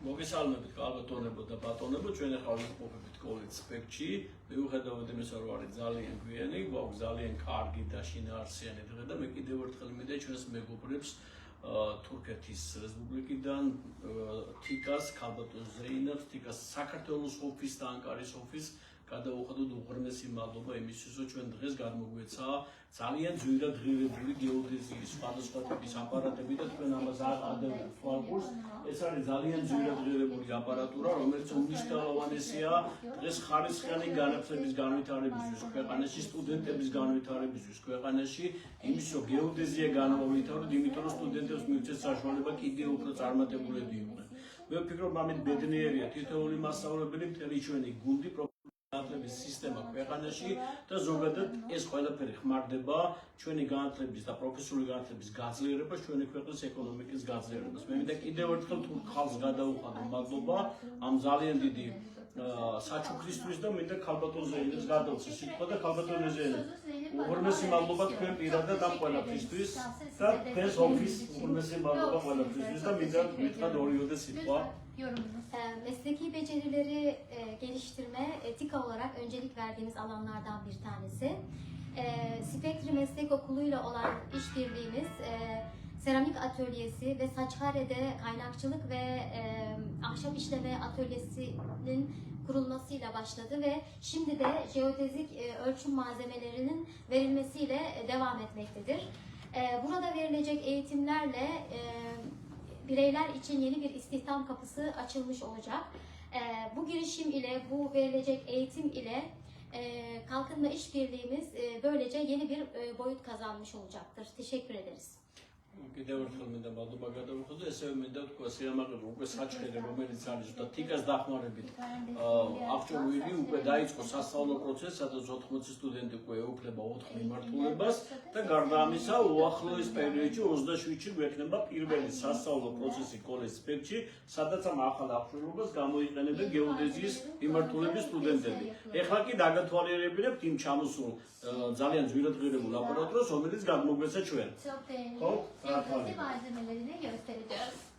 მოგესალმებით ალბათონებო და ბატონებო, ჩვენ ახლა ვიმყოფებით COVID სპექტში. მიუხედავად იმისა, რომ არის ძალიან გვიანი, გვაქვს ძალიან კარგი და შინაარსიანი დღე და მე კიდევ ერთხელ მინდა ჩვენს მეგობრებს თურქეთის რესპუბლიკიდან თიკას, ქალბატონ ზეინაბს, თიკას საქართველოს ოფისს და ანკარის ოფისს გადავუხადოთ უღრმესი მადლობა იმისთვის, რომ ჩვენ დღეს გამოგვეცა ძალიან ძვირადღირებული გეოდეზიის სხვადასხვა ტიპის აპარატები და თქვენ ამას ადევთ თვალყურს. ეს არის ძალიან ძვირადღირებული აპარატურა, რომელიც უმნიშვნელოვანესია დღეს ხარისხიანი განათლების განვითარებისთვის ქვეყანაში, სტუდენტების განვითარებისთვის ქვეყანაში, იმის რომ გეოდეზია განავითაროთ, იმიტომ რომ სტუდენტებს მივცეს საშუალება კიდევ უფრო წარმატებულები იყვნენ. მე ვფიქრობ, ამით ბედნიერია თითოეული მასწავლებელი, მთელი ჩვენი გუნდი განათლების სისტემა ქვეყანაში და ზოგადად ეს ყველაფერი ხმარდება ჩვენი განათლების და პროფესიული განათლების გაძლიერებას, ჩვენი ქვეყნის ეკონომიკის გაძლიერებას. მე მინდა კიდევ ერთხელ თურქ ხალხს გადავუხადო მადლობა ამ ძალიან დიდი საჩუქრისთვის და მინდა ქალბატონ ზეინებს გადავცე სიტყვა და ქალბატონ ზეინებს უღრმესი მადლობა თქვენ პირადად ამ ყველაფრისთვის და თქვენს ოფისს უღრმესი მადლობა ყველაფრისთვის და მინდა გითხრათ ორივე სიტყვა. Mesleki becerileri geliştirme etika olarak öncelik verdiğimiz alanlardan bir tanesi. Spektri Meslek Okulu ile olan işbirliğimiz seramik atölyesi ve Saçhare'de kaynakçılık ve ahşap işleme atölyesinin kurulmasıyla başladı ve şimdi de jeodezik ölçüm malzemelerinin verilmesiyle devam etmektedir. Burada verilecek eğitimlerle bireyler için yeni bir istihdam kapısı açılmış olacak. Bu girişim ile, bu verilecek eğitim ile Kalkınma İşbirliğimiz böylece yeni bir boyut kazanmış olacaktır. Teşekkür ederiz. კიდევ ერთხელ მინდა მადლობა გადავუხადო და ესევე მინდა თქვა სიამაყეო უკვე საჩხერე რომელიც არის და თიკას დახმარებით აღჭურვილი უკვე დაიწყო სასწავლო პროცესი, სადაც 80 სტუდენტი უკვე ეუფლება 4 მიმართულებას და გარდა ამისა უახლოეს პერიოდში 27-ში გვექნება პირველი სასწავლო პროცესი კოლეჯ სპექტში, სადაც ამ ახალ აღჭურვილობას გამოიყენებენ გეოდეზიის მიმართულების სტუდენტები. ეხლა კი დაგათვალიერებინებთ იმ ჩამოსულ ძალიან ძვირადღირებულ აპარატურას, რომელიც გადმოგვეცა ჩვენ. Çok değerli malzemelerini göstereceğiz.